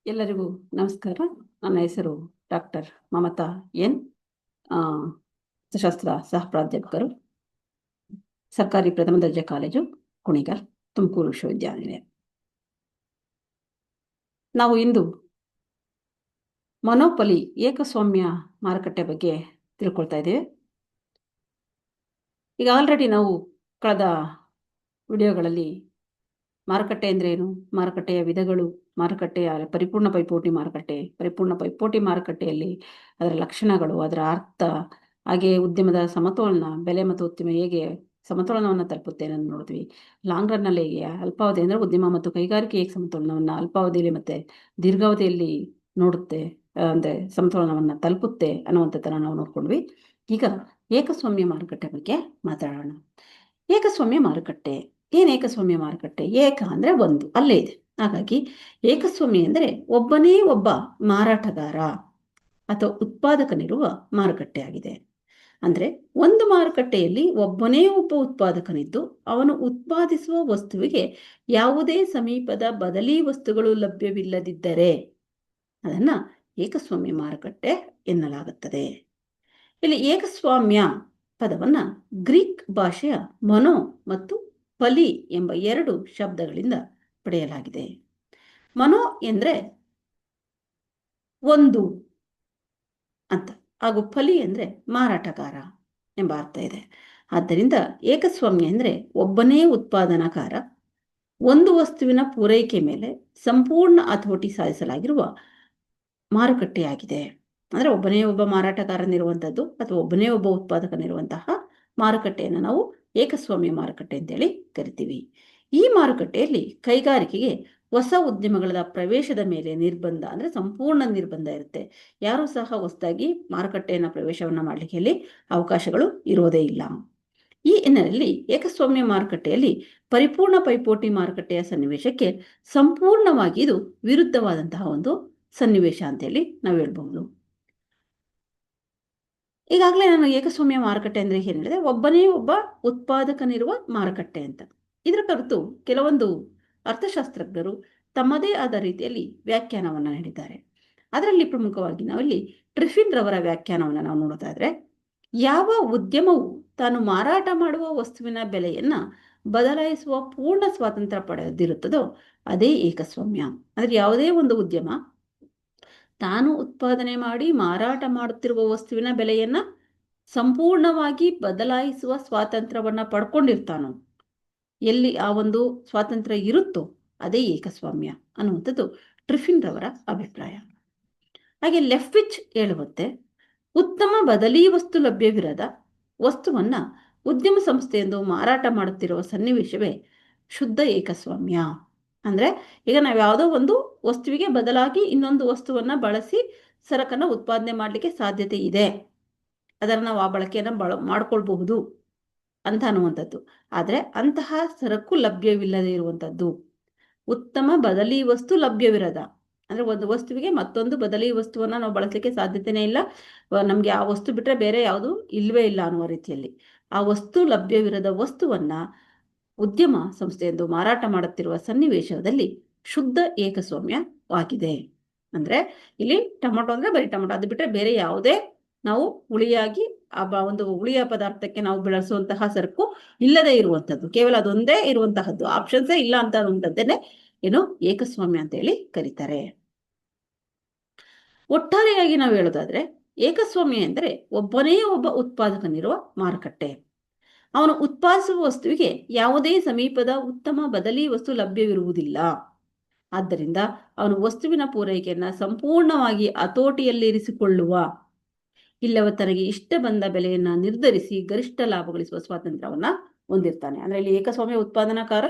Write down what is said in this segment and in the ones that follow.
ಎಲ್ಲರಿಗೂ ನಮಸ್ಕಾರ. ನನ್ನ ಹೆಸರು ಡಾಕ್ಟರ್ ಮಮತಾ ಎನ್, ಅರ್ಥಶಾಸ್ತ್ರ ಸಹ ಪ್ರಾಧ್ಯಾಪಕರು, ಸರ್ಕಾರಿ ಪ್ರಥಮ ದರ್ಜೆ ಕಾಲೇಜು ಕುಣಿಗಲ್, ತುಮಕೂರು ವಿಶ್ವವಿದ್ಯಾನಿಲಯ. ನಾವು ಇಂದು ಮೊನೋಪಲಿ ಏಕಸ್ವಾಮ್ಯ ಮಾರುಕಟ್ಟೆ ಬಗ್ಗೆ ತಿಳ್ಕೊಳ್ತಾ ಇದ್ದೇವೆ. ಈಗ ಆಲ್ರೆಡಿ ನಾವು ಕಳೆದ ವಿಡಿಯೋಗಳಲ್ಲಿ ಮಾರುಕಟ್ಟೆ ಅಂದರೆ ಏನು, ಮಾರುಕಟ್ಟೆಯ ವಿಧಗಳು, ಮಾರುಕಟ್ಟೆಯ ಪರಿಪೂರ್ಣ ಪೈಪೋಟಿ ಮಾರುಕಟ್ಟೆ, ಪರಿಪೂರ್ಣ ಪೈಪೋಟಿ ಮಾರುಕಟ್ಟೆಯಲ್ಲಿ ಅದರ ಲಕ್ಷಣಗಳು, ಅದರ ಅರ್ಥ, ಹಾಗೆ ಉದ್ಯಮದ ಸಮತೋಲನ, ಬೆಲೆ ಮತ್ತು ಉದ್ಯಮ ಹೇಗೆ ಸಮತೋಲನವನ್ನು ತಲುಪುತ್ತೆ ಅನ್ನೋದು ನೋಡಿದ್ವಿ. ಲಾಂಗ್ ರನ್ನಲ್ಲಿ ಹೇಗೆ, ಅಲ್ಪಾವಧಿ ಅಂದರೆ ಉದ್ಯಮ ಮತ್ತು ಕೈಗಾರಿಕೆ ಹೇಗೆ ಸಮತೋಲನವನ್ನು ಅಲ್ಪಾವಧಿಯಲ್ಲಿ ಮತ್ತು ದೀರ್ಘಾವಧಿಯಲ್ಲಿ ನೋಡುತ್ತೆ, ಅಂದರೆ ಸಮತೋಲನವನ್ನು ತಲುಪುತ್ತೆ ಅನ್ನುವಂಥದ್ದನ್ನು ನಾವು ನೋಡ್ಕೊಂಡ್ವಿ. ಈಗ ಏಕಸ್ವಾಮ್ಯ ಮಾರುಕಟ್ಟೆ ಬಗ್ಗೆ ಮಾತಾಡೋಣ. ಏಕಸ್ವಾಮ್ಯ ಮಾರುಕಟ್ಟೆ ಏನು? ಏಕಸ್ವಾಮ್ಯ ಮಾರುಕಟ್ಟೆ, ಏಕ ಅಂದರೆ ಒಂದು, ಅಲ್ಲೇ ಇದೆ. ಹಾಗಾಗಿ ಏಕಸ್ವಾಮ್ಯ ಅಂದರೆ ಒಬ್ಬನೇ ಒಬ್ಬ ಮಾರಾಟಗಾರ ಅಥವಾ ಉತ್ಪಾದಕನಿರುವ ಮಾರುಕಟ್ಟೆ ಆಗಿದೆ. ಅಂದರೆ ಒಂದು ಮಾರುಕಟ್ಟೆಯಲ್ಲಿ ಒಬ್ಬನೇ ಒಬ್ಬ ಉತ್ಪಾದಕನಿದ್ದು ಅವನು ಉತ್ಪಾದಿಸುವ ವಸ್ತುವಿಗೆ ಯಾವುದೇ ಸಮೀಪದ ಬದಲಿ ವಸ್ತುಗಳು ಲಭ್ಯವಿಲ್ಲದಿದ್ದರೆ ಅದನ್ನು ಏಕಸ್ವಾಮ್ಯ ಮಾರುಕಟ್ಟೆ ಎನ್ನಲಾಗುತ್ತದೆ. ಇಲ್ಲಿ ಏಕಸ್ವಾಮ್ಯ ಪದವನ್ನು ಗ್ರೀಕ್ ಭಾಷೆಯ ಮೊನೋ ಮತ್ತು ಪಲಿ ಎಂಬ ಎರಡು ಶಬ್ದಗಳಿಂದ ಪಡೆಯಲಾಗಿದೆ. ಮೊನೋ ಎಂದರೆ ಒಂದು ಅಂತ, ಹಾಗೂ ಪಲಿ ಅಂದರೆ ಮಾರಾಟಗಾರ ಎಂಬ ಅರ್ಥ ಇದೆ. ಆದ್ದರಿಂದ ಏಕಸ್ವಾಮ್ಯ ಅಂದರೆ ಒಬ್ಬನೇ ಉತ್ಪಾದನಾಕಾರ ಒಂದು ವಸ್ತುವಿನ ಪೂರೈಕೆ ಮೇಲೆ ಸಂಪೂರ್ಣ ಹತೋಟಿ ಸಾಧಿಸಲಾಗಿರುವ ಮಾರುಕಟ್ಟೆಯಾಗಿದೆ. ಅಂದರೆ ಒಬ್ಬನೇ ಒಬ್ಬ ಮಾರಾಟಗಾರನಿರುವಂಥದ್ದು ಅಥವಾ ಒಬ್ಬನೇ ಒಬ್ಬ ಉತ್ಪಾದಕನಿರುವಂತಹ ಮಾರುಕಟ್ಟೆಯನ್ನು ನಾವು ಏಕಸ್ವಾಮ್ಯ ಮಾರುಕಟ್ಟೆ ಅಂತೇಳಿ ಕರಿತೀವಿ. ಈ ಮಾರುಕಟ್ಟೆಯಲ್ಲಿ ಕೈಗಾರಿಕೆಗೆ ಹೊಸ ಉದ್ಯಮಗಳ ಪ್ರವೇಶದ ಮೇಲೆ ನಿರ್ಬಂಧ, ಅಂದರೆ ಸಂಪೂರ್ಣ ನಿರ್ಬಂಧ ಇರುತ್ತೆ. ಯಾರೂ ಸಹ ಹೊಸದಾಗಿ ಮಾರುಕಟ್ಟೆಯನ್ನು ಪ್ರವೇಶವನ್ನು ಮಾಡಲಿಕ್ಕೆ ಇಲ್ಲಿ ಅವಕಾಶಗಳು ಇರೋದೇ ಇಲ್ಲ. ಈ ಹಿನ್ನೆಲೆಯಲ್ಲಿ ಏಕಸ್ವಾಮ್ಯ ಮಾರುಕಟ್ಟೆಯಲ್ಲಿ ಪರಿಪೂರ್ಣ ಪೈಪೋಟಿ ಮಾರುಕಟ್ಟೆಯ ಸನ್ನಿವೇಶಕ್ಕೆ ಸಂಪೂರ್ಣವಾಗಿ ಇದು ವಿರುದ್ಧವಾದಂತಹ ಒಂದು ಸನ್ನಿವೇಶ ಅಂತೇಳಿ ನಾವು ಹೇಳ್ಬಹುದು. ಈಗಾಗಲೇ ನಾನು ಏಕಸ್ವಾಮ್ಯ ಮಾರುಕಟ್ಟೆ ಅಂದರೆ ಏನು ಹೇಳಿದೆ, ಒಬ್ಬನೇ ಒಬ್ಬ ಉತ್ಪಾದಕನಿರುವ ಮಾರುಕಟ್ಟೆ ಅಂತ. ಇದರ ಕುರಿತು ಕೆಲವೊಂದು ಅರ್ಥಶಾಸ್ತ್ರಜ್ಞರು ತಮ್ಮದೇ ಆದ ರೀತಿಯಲ್ಲಿ ವ್ಯಾಖ್ಯಾನವನ್ನು ನೀಡಿದ್ದಾರೆ. ಅದರಲ್ಲಿ ಪ್ರಮುಖವಾಗಿ ನಾವಿಲ್ಲಿ ಟ್ರಿಫಿನ್ ರವರ ವ್ಯಾಖ್ಯಾನವನ್ನು ನಾವು ನೋಡೋದಾದ್ರೆ, ಯಾವ ಉದ್ಯಮವು ತಾನು ಮಾರಾಟ ಮಾಡುವ ವಸ್ತುವಿನ ಬೆಲೆಯನ್ನು ಬದಲಾಯಿಸುವ ಪೂರ್ಣ ಸ್ವಾತಂತ್ರ್ಯ ಪಡೆದಿರುತ್ತದೋ ಅದೇ ಏಕಸ್ವಾಮ್ಯ. ಅಂದರೆ ಯಾವುದೇ ಒಂದು ಉದ್ಯಮ ತಾನು ಉತ್ಪಾದನೆ ಮಾಡಿ ಮಾರಾಟ ಮಾಡುತ್ತಿರುವ ವಸ್ತುವಿನ ಬೆಲೆಯನ್ನು ಸಂಪೂರ್ಣವಾಗಿ ಬದಲಾಯಿಸುವ ಸ್ವಾತಂತ್ರ್ಯವನ್ನು ಪಡ್ಕೊಂಡಿರ್ತಾನೋ, ಎಲ್ಲಿ ಆ ಒಂದು ಸ್ವಾತಂತ್ರ್ಯ ಇರುತ್ತೋ ಅದೇ ಏಕಸ್ವಾಮ್ಯ ಅನ್ನುವಂಥದ್ದು ಟ್ರಿಫಿನ್ ರವರ ಅಭಿಪ್ರಾಯ. ಹಾಗೆ ಲೆಫ್ವಿಚ್ ಹೇಳುವಂತೆ, ಉತ್ತಮ ಬದಲಿ ವಸ್ತು ಲಭ್ಯವಿರದ ವಸ್ತುವನ್ನು ಉದ್ಯಮ ಸಂಸ್ಥೆಯೊಂದು ಮಾರಾಟ ಮಾಡುತ್ತಿರುವ ಸನ್ನಿವೇಶವೇ ಶುದ್ಧ ಏಕಸ್ವಾಮ್ಯ. ಅಂದರೆ ಈಗ ನಾವು ಯಾವುದೋ ಒಂದು ವಸ್ತುವಿಗೆ ಬದಲಾಗಿ ಇನ್ನೊಂದು ವಸ್ತುವನ್ನು ಬಳಸಿ ಸರಕನ್ನು ಉತ್ಪಾದನೆ ಮಾಡಲಿಕ್ಕೆ ಸಾಧ್ಯತೆ ಇದೆ, ಅದನ್ನು ನಾವು ಆ ಬಳಕೆಯನ್ನು ಮಾಡ್ಕೊಳ್ಬಹುದು ಅಂತ ಅನ್ನುವಂಥದ್ದು. ಆದರೆ ಅಂತಹ ಸರಕು ಲಭ್ಯವಿಲ್ಲದೆ ಇರುವಂಥದ್ದು, ಉತ್ತಮ ಬದಲಿ ವಸ್ತು ಲಭ್ಯವಿರದ, ಅಂದರೆ ಒಂದು ವಸ್ತುವಿಗೆ ಮತ್ತೊಂದು ಬದಲಿ ವಸ್ತುವನ್ನು ನಾವು ಬಳಸಲಿಕ್ಕೆ ಸಾಧ್ಯತೆಯೇ ಇಲ್ಲ, ನಮಗೆ ಆ ವಸ್ತು ಬಿಟ್ಟರೆ ಬೇರೆ ಯಾವುದು ಇಲ್ಲವೇ ಇಲ್ಲ ಅನ್ನುವ ರೀತಿಯಲ್ಲಿ ಆ ವಸ್ತು ಲಭ್ಯವಿರದ ವಸ್ತುವನ್ನು ಉದ್ಯಮ ಸಂಸ್ಥೆಯೊಂದು ಮಾರಾಟ ಮಾಡುತ್ತಿರುವ ಸನ್ನಿವೇಶದಲ್ಲಿ ಶುದ್ಧ ಏಕಸ್ವಾಮ್ಯವಾಗಿದೆ. ಅಂದರೆ ಇಲ್ಲಿ ಟೊಮೊಟೊ ಅಂದರೆ ಬರೀ ಟೊಮೊಟೊ, ಅದು ಬಿಟ್ಟರೆ ಬೇರೆ ಯಾವುದೇ ನಾವು ಹುಳಿಯಾಗಿ ಆ ಒಂದು ಹುಳಿಯ ಪದಾರ್ಥಕ್ಕೆ ನಾವು ಬೆಳೆಸುವಂತಹ ಸರಕು ಇಲ್ಲದೆ ಇರುವಂಥದ್ದು, ಕೇವಲ ಅದೊಂದೇ ಇರುವಂತಹದ್ದು, ಆಪ್ಷನ್ಸೇ ಇಲ್ಲ ಅಂತ ಅನ್ನುವಂಥದ್ದೇನೆ ಏನು ಏಕಸ್ವಾಮ್ಯ ಅಂತ ಹೇಳಿ ಕರೀತಾರೆ. ಒಟ್ಟಾರೆಯಾಗಿ ನಾವು ಹೇಳೋದಾದ್ರೆ ಏಕಸ್ವಾಮ್ಯ ಎಂದರೆ ಒಬ್ಬನೇ ಒಬ್ಬ ಉತ್ಪಾದಕನಿರುವ ಮಾರುಕಟ್ಟೆ. ಅವನು ಉತ್ಪಾದಿಸುವ ವಸ್ತುವಿಗೆ ಯಾವುದೇ ಸಮೀಪದ ಉತ್ತಮ ಬದಲಿ ವಸ್ತು ಲಭ್ಯವಿರುವುದಿಲ್ಲ. ಆದ್ದರಿಂದ ಅವನು ವಸ್ತುವಿನ ಪೂರೈಕೆಯನ್ನು ಸಂಪೂರ್ಣವಾಗಿ ಹತೋಟಿಯಲ್ಲಿರಿಸಿಕೊಳ್ಳುವ, ಇಲ್ಲವ ತನಗೆ ಇಷ್ಟ ಬಂದ ಬೆಲೆಯನ್ನು ನಿರ್ಧರಿಸಿ ಗರಿಷ್ಠ ಲಾಭ ಗಳಿಸುವ ಸ್ವಾತಂತ್ರ್ಯವನ್ನು ಹೊಂದಿರ್ತಾನೆ. ಅಂದರೆ ಇಲ್ಲಿ ಏಕಸ್ವಾಮ್ಯ ಉತ್ಪಾದನಾಕಾರ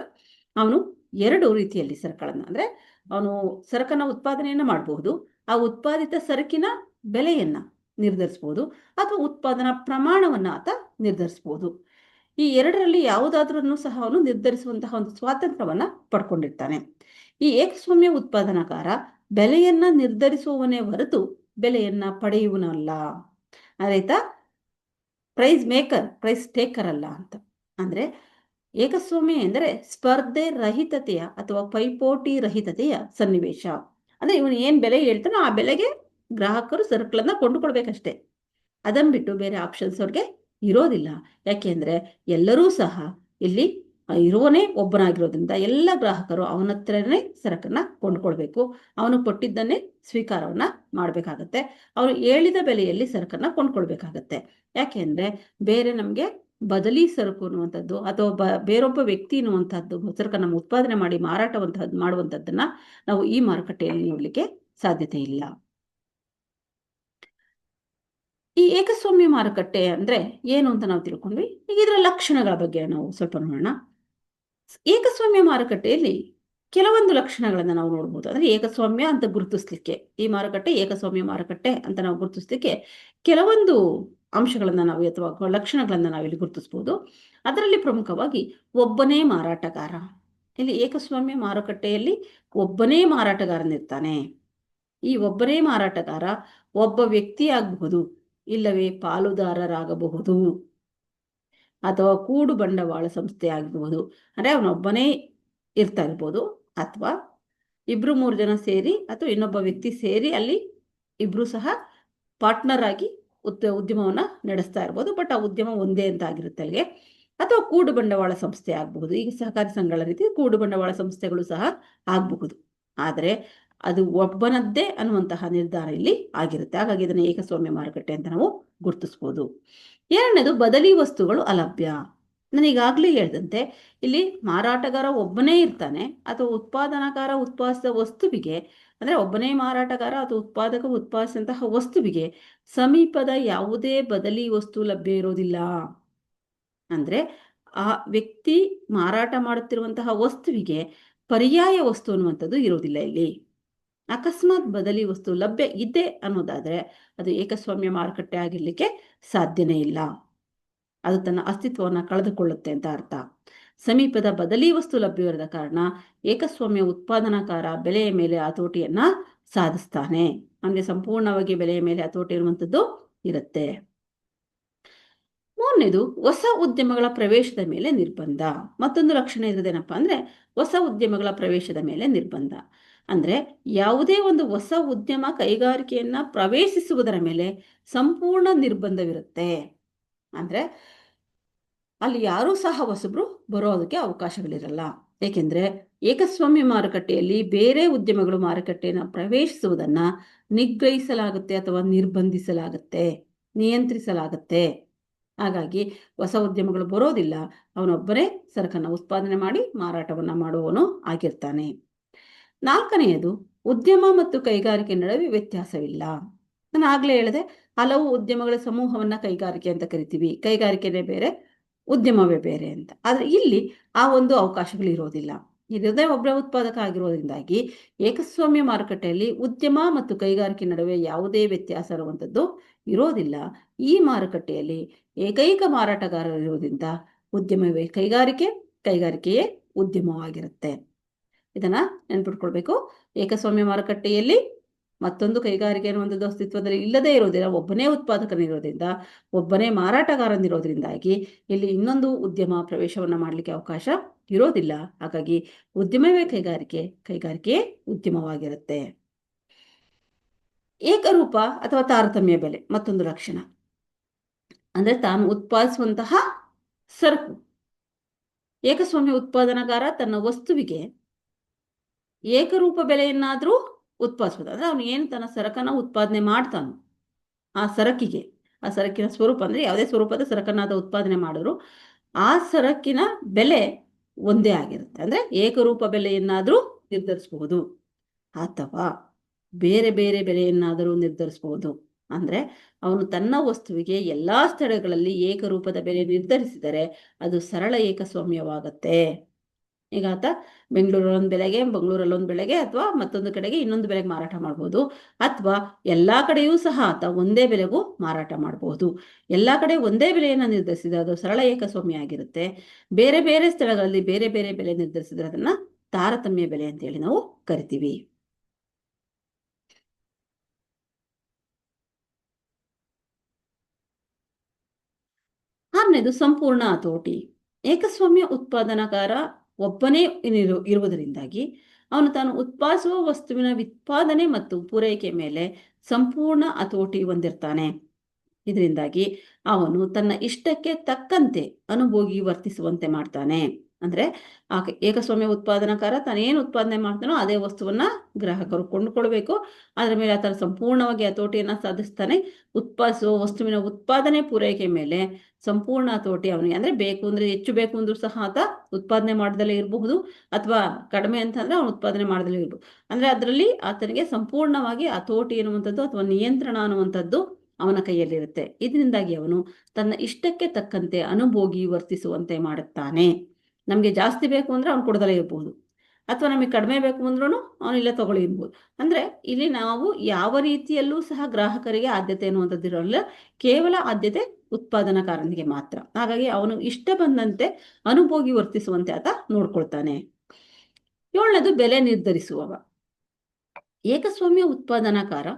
ಅವನು ಎರಡು ರೀತಿಯಲ್ಲಿ ಸರಕುಗಳನ್ನು, ಅಂದರೆ ಅವನು ಸರಕನ್ನು ಉತ್ಪಾದನೆಯನ್ನು ಮಾಡಬಹುದು, ಆ ಉತ್ಪಾದಿತ ಸರಕಿನ ಬೆಲೆಯನ್ನು ನಿರ್ಧರಿಸಬಹುದು, ಅಥವಾ ಉತ್ಪಾದನಾ ಪ್ರಮಾಣವನ್ನು ಆತ ನಿರ್ಧರಿಸಬಹುದು. ಈ ಎರಡರಲ್ಲಿ ಯಾವುದಾದ್ರೂ ಸಹ ಅವನು ನಿರ್ಧರಿಸುವಂತಹ ಒಂದು ಸ್ವಾತಂತ್ರ್ಯವನ್ನು ಪಡ್ಕೊಂಡಿರ್ತಾನೆ. ಈ ಏಕಸ್ವಾಮ್ಯ ಉತ್ಪಾದನಾಕಾರ ಬೆಲೆಯನ್ನ ನಿರ್ಧರಿಸುವವನೇ ಹೊರತು ಬೆಲೆಯನ್ನ ಪಡೆಯುವನಲ್ಲ. ಆಯ್ತಾ? ಪ್ರೈಸ್ ಮೇಕರ್, ಪ್ರೈಸ್ ಟೇಕರ್ ಅಲ್ಲ ಅಂತ. ಅಂದ್ರೆ ಏಕಸ್ವಾಮ್ಯ ಎಂದರೆ ಸ್ಪರ್ಧೆ ರಹಿತತೆಯ ಅಥವಾ ಪೈಪೋಟಿ ರಹಿತತೆಯ ಸನ್ನಿವೇಶ. ಅಂದರೆ ಇವನು ಏನು ಬೆಲೆ ಹೇಳ್ತಾನೋ ಆ ಬೆಲೆಗೆ ಗ್ರಾಹಕರು ಸರಕುಗಳನ್ನು ಕೊಂಡುಕೊಳ್ಬೇಕಷ್ಟೇ. ಅದನ್ನು ಬಿಟ್ಟು ಬೇರೆ ಆಪ್ಷನ್ಸ್ ಅವ್ರಿಗೆ ಇರೋದಿಲ್ಲ. ಯಾಕೆಂದರೆ ಎಲ್ಲರೂ ಸಹ ಇಲ್ಲಿ ಇರುವನೇ ಒಬ್ಬನಾಗಿರೋದ್ರಿಂದ ಎಲ್ಲ ಗ್ರಾಹಕರು ಅವನ ಹತ್ರನೇ ಸರಕನ್ನು ಕೊಂಡ್ಕೊಳ್ಬೇಕು. ಅವನು ಕೊಟ್ಟಿದ್ದನ್ನೇ ಸ್ವೀಕಾರವನ್ನು ಮಾಡಬೇಕಾಗತ್ತೆ. ಅವನು ಹೇಳಿದ ಬೆಲೆಯಲ್ಲಿ ಸರಕನ್ನು ಕೊಂಡ್ಕೊಳ್ಬೇಕಾಗತ್ತೆ. ಯಾಕೆಂದರೆ ಬೇರೆ ನಮಗೆ ಬದಲಿ ಸರಕು ಅನ್ನುವಂಥದ್ದು ಅಥವಾ ಬೇರೊಬ್ಬ ವ್ಯಕ್ತಿ ಅನ್ನುವಂಥದ್ದು ಸರಕನ್ನು ನಮ್ಮ ಉತ್ಪಾದನೆ ಮಾಡಿ ಮಾಡುವಂಥದ್ದನ್ನು ನಾವು ಈ ಮಾರುಕಟ್ಟೆಯಲ್ಲಿ ನೋಡಲಿಕ್ಕೆ ಸಾಧ್ಯತೆ ಇಲ್ಲ. ಈ ಏಕಸ್ವಾಮ್ಯ ಮಾರುಕಟ್ಟೆ ಅಂದರೆ ಏನು ಅಂತ ನಾವು ತಿಳ್ಕೊಂಡ್ವಿ. ಈಗ ಇದರ ಲಕ್ಷಣಗಳ ಬಗ್ಗೆ ನಾವು ಸ್ವಲ್ಪ ನೋಡೋಣ. ಏಕಸ್ವಾಮ್ಯ ಮಾರುಕಟ್ಟೆಯಲ್ಲಿ ಕೆಲವೊಂದು ಲಕ್ಷಣಗಳನ್ನು ನಾವು ನೋಡ್ಬೋದು. ಅಂದರೆ ಏಕಸ್ವಾಮ್ಯ ಅಂತ ಗುರುತಿಸ್ಲಿಕ್ಕೆ, ಈ ಮಾರುಕಟ್ಟೆ ಏಕಸ್ವಾಮ್ಯ ಮಾರುಕಟ್ಟೆ ಅಂತ ನಾವು ಗುರುತಿಸ್ಲಿಕ್ಕೆ ಕೆಲವೊಂದು ಅಂಶಗಳನ್ನು ನಾವು ಅಥವಾ ಲಕ್ಷಣಗಳನ್ನು ನಾವಿಲ್ಲಿ ಗುರುತಿಸ್ಬೋದು. ಅದರಲ್ಲಿ ಪ್ರಮುಖವಾಗಿ ಒಬ್ಬನೇ ಮಾರಾಟಗಾರ. ಇಲ್ಲಿ ಏಕಸ್ವಾಮ್ಯ ಮಾರುಕಟ್ಟೆಯಲ್ಲಿ ಒಬ್ಬನೇ ಮಾರಾಟಗಾರನಿರ್ತಾನೆ. ಈ ಒಬ್ಬನೇ ಮಾರಾಟಗಾರ ಒಬ್ಬ ವ್ಯಕ್ತಿ ಆಗಬಹುದು, ಇಲ್ಲವೇ ಪಾಲುದಾರರಾಗಬಹುದು, ಅಥವಾ ಕೂಡು ಬಂಡವಾಳ ಸಂಸ್ಥೆ ಆಗಬಹುದು. ಅಂದರೆ ಅವನೊಬ್ಬನೇ ಇರ್ತಾ ಇರ್ಬೋದು, ಅಥವಾ 2-3 ಜನ ಸೇರಿ ಅಥವಾ ಇನ್ನೊಬ್ಬ ವ್ಯಕ್ತಿ ಸೇರಿ ಅಲ್ಲಿ ಇಬ್ಬರು ಸಹ ಪಾರ್ಟ್ನರ್ ಆಗಿ ಉದ್ಯಮವನ್ನು ನಡೆಸ್ತಾ ಇರ್ಬೋದು. ಬಟ್ ಆ ಉದ್ಯಮ ಒಂದೇ ಅಂತ ಆಗಿರುತ್ತೆ ಅಲ್ಲಿಗೆ. ಅಥವಾ ಕೂಡು ಬಂಡವಾಳ ಸಂಸ್ಥೆ ಆಗಬಹುದು. ಈಗ ಸಹಕಾರಿ ಸಂಘಗಳ ರೀತಿ ಕೂಡು ಬಂಡವಾಳ ಸಂಸ್ಥೆಗಳು ಸಹ ಆಗಬಹುದು. ಆದರೆ ಅದು ಒಬ್ಬನದ್ದೇ ಅನ್ನುವಂತಹ ನಿರ್ಧಾರ ಇಲ್ಲಿ ಆಗಿರುತ್ತೆ. ಹಾಗಾಗಿ ಇದನ್ನು ಏಕಸ್ವಾಮ್ಯ ಮಾರುಕಟ್ಟೆ ಅಂತ ನಾವು ಗುರುತಿಸ್ಬೋದು. ಎರಡನೇದು ಬದಲಿ ವಸ್ತುಗಳು ಅಲಭ್ಯ. ನಾನು ಈಗಾಗಲೇ ಹೇಳಿದಂತೆ ಇಲ್ಲಿ ಮಾರಾಟಗಾರ ಒಬ್ಬನೇ ಇರ್ತಾನೆ, ಅಥವಾ ಉತ್ಪಾದನಾಕಾರ ಉತ್ಪಾದಿಸಿದ ವಸ್ತುವಿಗೆ, ಅಂದರೆ ಒಬ್ಬನೇ ಮಾರಾಟಗಾರ ಅಥವಾ ಉತ್ಪಾದಕ ಉತ್ಪಾದಿಸಿದಂತಹ ವಸ್ತುವಿಗೆ ಸಮೀಪದ ಯಾವುದೇ ಬದಲಿ ವಸ್ತು ಲಭ್ಯ ಇರೋದಿಲ್ಲ. ಅಂದರೆ ಆ ವ್ಯಕ್ತಿ ಮಾರಾಟ ಮಾಡುತ್ತಿರುವಂತಹ ವಸ್ತುವಿಗೆ ಪರ್ಯಾಯ ವಸ್ತು ಅನ್ನುವಂಥದ್ದು ಇರೋದಿಲ್ಲ ಇಲ್ಲಿ. ಅಕಸ್ಮಾತ್ ಬದಲಿ ವಸ್ತು ಲಭ್ಯ ಇದೆ ಅನ್ನೋದಾದರೆ ಅದು ಏಕಸ್ವಾಮ್ಯ ಮಾರುಕಟ್ಟೆ ಆಗಿರಲಿಕ್ಕೆ ಸಾಧ್ಯನೇ ಇಲ್ಲ. ಅದು ತನ್ನ ಅಸ್ತಿತ್ವವನ್ನು ಕಳೆದುಕೊಳ್ಳುತ್ತೆ ಅಂತ ಅರ್ಥ. ಸಮೀಪದ ಬದಲಿ ವಸ್ತು ಲಭ್ಯವಿರದ ಕಾರಣ ಏಕಸ್ವಾಮ್ಯ ಉತ್ಪಾದನಾಕಾರ ಬೆಲೆಯ ಮೇಲೆ ಹತೋಟಿಯನ್ನು ಸಾಧಿಸ್ತಾನೆ. ಅಂದರೆ ಸಂಪೂರ್ಣವಾಗಿ ಬೆಲೆಯ ಮೇಲೆ ಹತೋಟಿ ಇರುವಂಥದ್ದು ಇರುತ್ತೆ. ಮೂರನೇದು ಹೊಸ ಉದ್ಯಮಗಳ ಪ್ರವೇಶದ ಮೇಲೆ ನಿರ್ಬಂಧ. ಮತ್ತೊಂದು ಲಕ್ಷಣ ಇರೋದೇನಪ್ಪ ಅಂದರೆ ಹೊಸ ಉದ್ಯಮಗಳ ಪ್ರವೇಶದ ಮೇಲೆ ನಿರ್ಬಂಧ. ಅಂದರೆ ಯಾವುದೇ ಒಂದು ಹೊಸ ಉದ್ಯಮ ಕೈಗಾರಿಕೆಯನ್ನು ಪ್ರವೇಶಿಸುವುದರ ಮೇಲೆ ಸಂಪೂರ್ಣ ನಿರ್ಬಂಧವಿರುತ್ತೆ. ಅಂದರೆ ಅಲ್ಲಿ ಯಾರೂ ಸಹ ಹೊಸಬ್ರು ಬರೋದಕ್ಕೆ ಅವಕಾಶಗಳಿರಲ್ಲ. ಏಕೆಂದರೆ ಏಕಸ್ವಾಮ್ಯ ಮಾರುಕಟ್ಟೆಯಲ್ಲಿ ಬೇರೆ ಉದ್ಯಮಗಳು ಮಾರುಕಟ್ಟೆಯನ್ನು ಪ್ರವೇಶಿಸುವುದನ್ನು ನಿಗ್ರಹಿಸಲಾಗುತ್ತೆ ಅಥವಾ ನಿರ್ಬಂಧಿಸಲಾಗುತ್ತೆ, ನಿಯಂತ್ರಿಸಲಾಗುತ್ತೆ. ಹಾಗಾಗಿ ಹೊಸ ಉದ್ಯಮಗಳು ಬರೋದಿಲ್ಲ. ಅವನೊಬ್ಬರೇ ಸರಕನ್ನು ಉತ್ಪಾದನೆ ಮಾಡಿ ಮಾರಾಟವನ್ನು ಮಾಡುವವನು ಆಗಿರ್ತಾನೆ. ನಾಲ್ಕನೆಯದು ಉದ್ಯಮ ಮತ್ತು ಕೈಗಾರಿಕೆ ನಡುವೆ ವ್ಯತ್ಯಾಸವಿಲ್ಲ. ನಾನು ಆಗಲೇ ಹೇಳಿದೆ, ಹಲವು ಉದ್ಯಮಗಳ ಸಮೂಹವನ್ನು ಕೈಗಾರಿಕೆ ಅಂತ ಕರಿತೀವಿ. ಕೈಗಾರಿಕೆನೇ ಬೇರೆ, ಉದ್ಯಮವೇ ಬೇರೆ ಅಂತ. ಆದರೆ ಇಲ್ಲಿ ಆ ಒಂದು ಅವಕಾಶಗಳಿರೋದಿಲ್ಲ. ಇರೋದೇ ಒಬ್ಬರೇ ಉತ್ಪಾದಕ ಆಗಿರೋದ್ರಿಂದಾಗಿ ಏಕಸ್ವಾಮ್ಯ ಮಾರುಕಟ್ಟೆಯಲ್ಲಿ ಉದ್ಯಮ ಮತ್ತು ಕೈಗಾರಿಕೆ ನಡುವೆ ಯಾವುದೇ ವ್ಯತ್ಯಾಸ ಇರುವಂಥದ್ದು ಇರೋದಿಲ್ಲ. ಈ ಮಾರುಕಟ್ಟೆಯಲ್ಲಿ ಏಕೈಕ ಮಾರಾಟಗಾರರು ಇರೋದ್ರಿಂದ ಉದ್ಯಮವೇ ಕೈಗಾರಿಕೆ, ಕೈಗಾರಿಕೆಯೇ ಉದ್ಯಮವಾಗಿರುತ್ತೆ. ಇದನ್ನು ನೆನ್ಪಿಟ್ಕೊಳ್ಬೇಕು. ಏಕಸ್ವಾಮ್ಯ ಮಾರುಕಟ್ಟೆಯಲ್ಲಿ ಮತ್ತೊಂದು ಕೈಗಾರಿಕೆ ಅನ್ನುವಂಥದ್ದು ಅಸ್ತಿತ್ವದಲ್ಲಿ ಇಲ್ಲದೇ ಇರೋದಿಲ್ಲ. ಒಬ್ಬನೇ ಉತ್ಪಾದಕನಿರೋದ್ರಿಂದ, ಒಬ್ಬನೇ ಮಾರಾಟಗಾರನಿರೋದ್ರಿಂದಾಗಿ ಇಲ್ಲಿ ಇನ್ನೊಂದು ಉದ್ಯಮ ಪ್ರವೇಶವನ್ನು ಮಾಡಲಿಕ್ಕೆ ಅವಕಾಶ ಇರೋದಿಲ್ಲ. ಹಾಗಾಗಿ ಉದ್ಯಮವೇ ಕೈಗಾರಿಕೆ, ಕೈಗಾರಿಕೆಯೇ ಉದ್ಯಮವಾಗಿರುತ್ತೆ. ಏಕರೂಪ ಅಥವಾ ತಾರತಮ್ಯ ಬೆಲೆ ಮತ್ತೊಂದು ಲಕ್ಷಣ. ಅಂದರೆ ತಾನು ಉತ್ಪಾದಿಸುವಂತಹ ಸರಕು, ಏಕಸ್ವಾಮ್ಯ ಉತ್ಪಾದನಾಕಾರ ತನ್ನ ವಸ್ತುವಿಗೆ ಏಕರೂಪ ಬೆಲೆಯನ್ನಾದರೂ ಉತ್ಪಾದಿಸ್ಬೋದು. ಅಂದರೆ ಅವನು ಏನು ತನ್ನ ಸರಕನ್ನು ಉತ್ಪಾದನೆ ಮಾಡ್ತಾನೋ ಆ ಸರಕಿಗೆ, ಆ ಸರಕಿನ ಸ್ವರೂಪ, ಅಂದರೆ ಯಾವುದೇ ಸ್ವರೂಪದ ಸರಕನ್ನಾದ ಉತ್ಪಾದನೆ ಮಾಡಿದ್ರು ಆ ಸರಕಿನ ಬೆಲೆ ಒಂದೇ ಆಗಿರುತ್ತೆ. ಅಂದರೆ ಏಕರೂಪ ಬೆಲೆಯನ್ನಾದರೂ ನಿರ್ಧರಿಸಬಹುದು, ಅಥವಾ ಬೇರೆ ಬೇರೆ ಬೆಲೆಯನ್ನಾದರೂ ನಿರ್ಧರಿಸಬಹುದು. ಅಂದರೆ ಅವನು ತನ್ನ ವಸ್ತುವಿಗೆ ಎಲ್ಲ ಸ್ಥಳಗಳಲ್ಲಿ ಏಕರೂಪದ ಬೆಲೆ ನಿರ್ಧರಿಸಿದರೆ ಅದು ಸರಳ ಏಕಸ್ವಾಮ್ಯವಾಗುತ್ತೆ. ಈಗ ಆತ ಬೆಂಗಳೂರಲ್ಲೊಂದು ಬೆಲೆಗೆ, ಮಂಗಳೂರಲ್ಲೊಂದು ಬೆಲೆಗೆ, ಅಥವಾ ಮತ್ತೊಂದು ಕಡೆಗೆ ಇನ್ನೊಂದು ಬೆಲೆಗೆ ಮಾರಾಟ ಮಾಡ್ಬೋದು. ಅಥವಾ ಎಲ್ಲ ಕಡೆಯೂ ಸಹ ಆತ ಒಂದೇ ಬೆಲೆಗೂ ಮಾರಾಟ ಮಾಡಬಹುದು. ಎಲ್ಲ ಕಡೆ ಒಂದೇ ಬೆಲೆಯನ್ನು ನಿರ್ಧರಿಸಿದರೆ ಅದು ಸರಳ ಏಕಸ್ವಾಮ್ಯ ಆಗಿರುತ್ತೆ. ಬೇರೆ ಬೇರೆ ಸ್ಥಳಗಳಲ್ಲಿ ಬೇರೆ ಬೇರೆ ಬೆಲೆ ನಿರ್ಧರಿಸಿದರೆ ಅದನ್ನು ತಾರತಮ್ಯ ಬೆಲೆ ಅಂತೇಳಿ ನಾವು ಕರಿತೀವಿ. ಆರನೇದು ಸಂಪೂರ್ಣ ಹತೋಟಿ. ಏಕಸ್ವಾಮ್ಯ ಉತ್ಪಾದನಾಕಾರ ಒಬ್ಬನೇ ಇರುವುದರಿಂದಾಗಿ ಅವನು ತಾನು ಉತ್ಪಾದಿಸುವ ವಸ್ತುವಿನ ಉತ್ಪಾದನೆ ಮತ್ತು ಪೂರೈಕೆ ಮೇಲೆ ಸಂಪೂರ್ಣ ಹತೋಟಿ ಹೊಂದಿರ್ತಾನೆ. ಇದರಿಂದಾಗಿ ಅವನು ತನ್ನ ಇಷ್ಟಕ್ಕೆ ತಕ್ಕಂತೆ ಅನುಭೋಗಿ ವರ್ತಿಸುವಂತೆ ಮಾಡ್ತಾನೆ. ಅಂದ್ರೆ ಆ ಏಕಸ್ವಾಮ್ಯ ಉತ್ಪಾದನಾಕಾರ ತಾನೇನು ಉತ್ಪಾದನೆ ಮಾಡ್ತಾನೋ ಅದೇ ವಸ್ತುವನ್ನ ಗ್ರಾಹಕರು ಕೊಂಡುಕೊಳ್ಬೇಕು. ಅದರ ಮೇಲೆ ಆತ ಸಂಪೂರ್ಣವಾಗಿ ಹತೋಟಿಯನ್ನ ಸಾಧಿಸ್ತಾನೆ. ಉತ್ಪಾದಿಸುವ ವಸ್ತುವಿನ ಉತ್ಪಾದನೆ ಪೂರೈಕೆ ಮೇಲೆ ಸಂಪೂರ್ಣ ಹತೋಟಿ ಅವನಿಗೆ. ಅಂದ್ರೆ ಬೇಕು ಅಂದ್ರೆ ಹೆಚ್ಚು ಬೇಕು ಅಂದ್ರೂ ಸಹ ಆತ ಉತ್ಪಾದನೆ ಮಾಡದಲ್ಲೇ ಇರಬಹುದು, ಅಥವಾ ಕಡಿಮೆ ಅಂತಂದ್ರೆ ಅವನು ಉತ್ಪಾದನೆ ಮಾಡದಲ್ಲೇ ಇರಬಹುದು. ಅಂದ್ರೆ ಅದರಲ್ಲಿ ಆತನಿಗೆ ಸಂಪೂರ್ಣವಾಗಿ ಹತೋಟಿ ಅನ್ನುವಂಥದ್ದು ಅಥವಾ ನಿಯಂತ್ರಣ ಅನ್ನುವಂಥದ್ದು ಅವನ ಕೈಯಲ್ಲಿರುತ್ತೆ. ಇದರಿಂದಾಗಿ ಅವನು ತನ್ನ ಇಷ್ಟಕ್ಕೆ ತಕ್ಕಂತೆ ಅನುಭೋಗಿ ವರ್ತಿಸುವಂತೆ ಮಾಡುತ್ತಾನೆ. ನಮಗೆ ಜಾಸ್ತಿ ಬೇಕು ಅಂದ್ರೆ ಅವ್ನು ಕೊಡದಲ್ಲೇ ಇರಬಹುದು, ಅಥವಾ ನಮಗೆ ಕಡಿಮೆ ಬೇಕು ಅಂದ್ರೂ ಅವನು ಇಲ್ಲೇ ತಗೊಳ್ಳಿ ಇರ್ಬೋದು. ಅಂದ್ರೆ ಇಲ್ಲಿ ನಾವು ಯಾವ ರೀತಿಯಲ್ಲೂ ಸಹ ಗ್ರಾಹಕರಿಗೆ ಆದ್ಯತೆ ಅನ್ನುವಂಥದ್ದು ಇರೋಲ್ಲ, ಕೇವಲ ಆದ್ಯತೆ ಉತ್ಪಾದನಾಕಾರನಿಗೆ ಮಾತ್ರ. ಹಾಗಾಗಿ ಅವನು ಇಷ್ಟ ಬಂದಂತೆ ಅನುಭೋಗಿ ವರ್ತಿಸುವಂತೆ ಆತ ನೋಡ್ಕೊಳ್ತಾನೆ. 7ನೇದು ಬೆಲೆ ನಿರ್ಧರಿಸುವವ. ಏಕಸ್ವಾಮ್ಯ ಉತ್ಪಾದನಾಕಾರ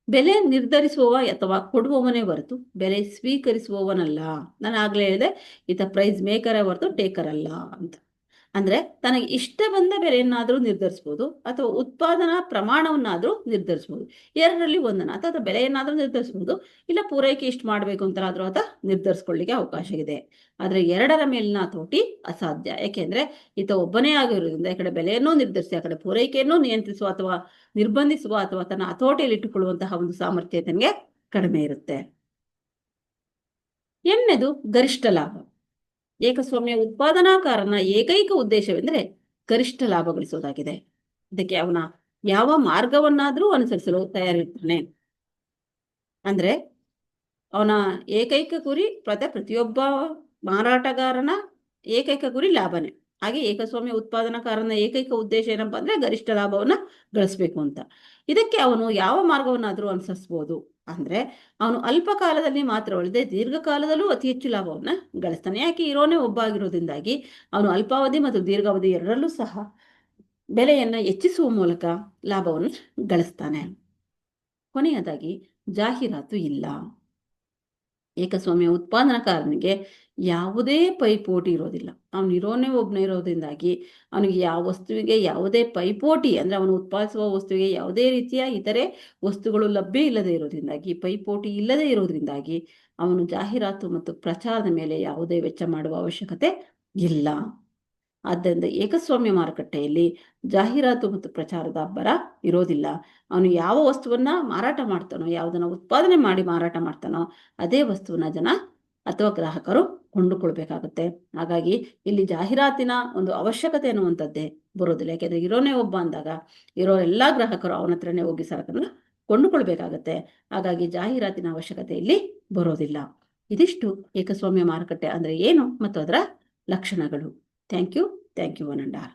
ಬೆಲೆ ನಿರ್ಧರಿಸುವವ ಅಥವಾ ಕೊಡುವವನೇ ಹೊರತು ಬೆಲೆ ಸ್ವೀಕರಿಸುವವನಲ್ಲ. ನಾನು ಆಗ್ಲೇ ಹೇಳಿದೆ, ಈತ ಪ್ರೈಸ್ ಮೇಕರೇ ಹೊರತು ಟೇಕರ್ ಅಲ್ಲ ಅಂತ. ಅಂದ್ರೆ ತನಗೆ ಇಷ್ಟ ಬಂದ ಬೆಲೆಯನ್ನಾದರೂ ನಿರ್ಧರಿಸಬಹುದು, ಅಥವಾ ಉತ್ಪಾದನಾ ಪ್ರಮಾಣವನ್ನಾದರೂ ನಿರ್ಧರಿಸಬಹುದು. ಎರಡರಲ್ಲಿ ಒಂದನ್ನ ಅಥವಾ ಬೆಲೆಯನ್ನಾದರೂ ನಿರ್ಧರಿಸಬಹುದು, ಇಲ್ಲ ಪೂರೈಕೆ ಇಷ್ಟು ಮಾಡಬೇಕು ಅಂತಲಾದ್ರೂ ಆತ ನಿರ್ಧರಿಸ್ಕೊಳ್ಳಿಕ್ಕೆ ಅವಕಾಶ ಇದೆ. ಆದ್ರೆ ಎರಡರ ಮೇಲಿನ ಹತೋಟಿ ಅಸಾಧ್ಯ. ಯಾಕೆಂದ್ರೆ ಈತ ಒಬ್ಬನೇ ಆಗಿರೋದ್ರಿಂದ ಈ ಕಡೆ ಬೆಲೆಯನ್ನೂ ನಿರ್ಧರಿಸಿ ಆ ಕಡೆ ಪೂರೈಕೆಯನ್ನು ನಿಯಂತ್ರಿಸುವ ಅಥವಾ ನಿರ್ಬಂಧಿಸುವ ಅಥವಾ ತನ್ನ ಹತೋಟಿಯಲ್ಲಿ ಇಟ್ಟುಕೊಳ್ಳುವಂತಹ ಒಂದು ಸಾಮರ್ಥ್ಯ ತನಗೆ ಕಡಿಮೆ ಇರುತ್ತೆ. 8ನೇದು ಗರಿಷ್ಠ ಲಾಭ. ಏಕಸ್ವಾಮ್ಯ ಉತ್ಪಾದನಾಕಾರನ ಏಕೈಕ ಉದ್ದೇಶವೆಂದರೆ ಗರಿಷ್ಠ ಲಾಭ ಗಳಿಸೋದಾಗಿದೆ. ಇದಕ್ಕೆ ಅವನ ಯಾವ ಮಾರ್ಗವನ್ನಾದರೂ ಅನುಸರಿಸಲು ತಯಾರಿರ್ತಾನೆ. ಅಂದ್ರೆ ಅವನ ಏಕೈಕ ಗುರಿ ಪ್ರತಿಯೊಬ್ಬ ಮಾರಾಟಗಾರನ ಏಕೈಕ ಗುರಿ ಲಾಭನೇ. ಹಾಗೆ ಏಕಸ್ವಾಮ್ಯ ಉತ್ಪಾದನಾಕಾರನ ಏಕೈಕ ಉದ್ದೇಶ ಏನಪ್ಪಾ ಅಂದ್ರೆ ಗರಿಷ್ಠ ಲಾಭವನ್ನ ಗಳಿಸ್ಬೇಕು ಅಂತ. ಇದಕ್ಕೆ ಅವನು ಯಾವ ಮಾರ್ಗವನ್ನಾದರೂ ಅನುಸರಿಸಬಹುದು. ಅಂದ್ರೆ ಅವನು ಅಲ್ಪ ಕಾಲದಲ್ಲಿ ಮಾತ್ರ ಅಲ್ಲದೆ ದೀರ್ಘಕಾಲದಲ್ಲೂ ಅತಿ ಹೆಚ್ಚು ಲಾಭವನ್ನ ಗಳಿಸ್ತಾನೆ. ಯಾಕೆ? ಇರೋನೇ ಒಬ್ಬ ಆಗಿರೋದ್ರಿಂದಾಗಿ ಅವನು ಅಲ್ಪಾವಧಿ ಮತ್ತು ದೀರ್ಘಾವಧಿ ಎರಡರಲ್ಲೂ ಸಹ ಬೆಲೆಯನ್ನ ಹೆಚ್ಚಿಸುವ ಮೂಲಕ ಲಾಭವನ್ನು ಗಳಿಸ್ತಾನೆ. ಕೊನೆಯದಾಗಿ ಜಾಹೀರಾತು ಇಲ್ಲ. ಏಕಸ್ವಾಮ್ಯ ಉತ್ಪಾದನಾಕಾರನಿಗೆ ಯಾವುದೇ ಪೈಪೋಟಿ ಇರೋದಿಲ್ಲ. ಅವನು ಇರೋನೇ ಒಬ್ಬನೇ ಇರೋದ್ರಿಂದಾಗಿ ಅವನಿಗೆ ಯಾವ ವಸ್ತುವಿಗೆ ಯಾವುದೇ ಪೈಪೋಟಿ, ಅಂದ್ರೆ ಅವನು ಉತ್ಪಾದಿಸುವ ವಸ್ತುವಿಗೆ ಯಾವುದೇ ರೀತಿಯ ಇತರೆ ವಸ್ತುಗಳು ಲಭ್ಯ ಇಲ್ಲದೆ ಇರೋದ್ರಿಂದಾಗಿ, ಪೈಪೋಟಿ ಇಲ್ಲದೆ ಇರೋದ್ರಿಂದಾಗಿ ಅವನು ಜಾಹೀರಾತು ಮತ್ತು ಪ್ರಚಾರದ ಮೇಲೆ ಯಾವುದೇ ವೆಚ್ಚ ಮಾಡುವ ಅವಶ್ಯಕತೆ ಇಲ್ಲ. ಆದ್ದರಿಂದ ಏಕಸ್ವಾಮ್ಯ ಮಾರುಕಟ್ಟೆಯಲ್ಲಿ ಜಾಹೀರಾತು ಮತ್ತು ಪ್ರಚಾರದ ಅಬ್ಬರ ಇರೋದಿಲ್ಲ. ಅವನು ಯಾವ ವಸ್ತುವನ್ನ ಮಾರಾಟ ಮಾಡ್ತಾನೋ, ಯಾವುದನ್ನ ಉತ್ಪಾದನೆ ಮಾಡಿ ಮಾರಾಟ ಮಾಡ್ತಾನೋ ಅದೇ ವಸ್ತುವನ್ನ ಜನ ಅಥವಾ ಗ್ರಾಹಕರು ಕೊಂಡುಕೊಳ್ಬೇಕಾಗುತ್ತೆ. ಹಾಗಾಗಿ ಇಲ್ಲಿ ಜಾಹೀರಾತಿನ ಒಂದು ಅವಶ್ಯಕತೆ ಅನ್ನುವಂಥದ್ದೇ ಬರೋದಿಲ್ಲ. ಯಾಕೆಂದ್ರೆ ಇರೋನೇ ಒಬ್ಬ ಅಂದಾಗ ಇರೋ ಎಲ್ಲಾ ಗ್ರಾಹಕರು ಅವನ ಹತ್ರನೇ ಹೋಗಿ ಸರಕನ್ನ ಕೊಂಡುಕೊಳ್ಬೇಕಾಗತ್ತೆ. ಹಾಗಾಗಿ ಜಾಹೀರಾತಿನ ಅವಶ್ಯಕತೆ ಇಲ್ಲಿ ಬರೋದಿಲ್ಲ. ಇದಿಷ್ಟು ಏಕಸ್ವಾಮ್ಯ ಮಾರುಕಟ್ಟೆ ಅಂದ್ರೆ ಏನು ಮತ್ತು ಅದರ ಲಕ್ಷಣಗಳು. Thank you one and all.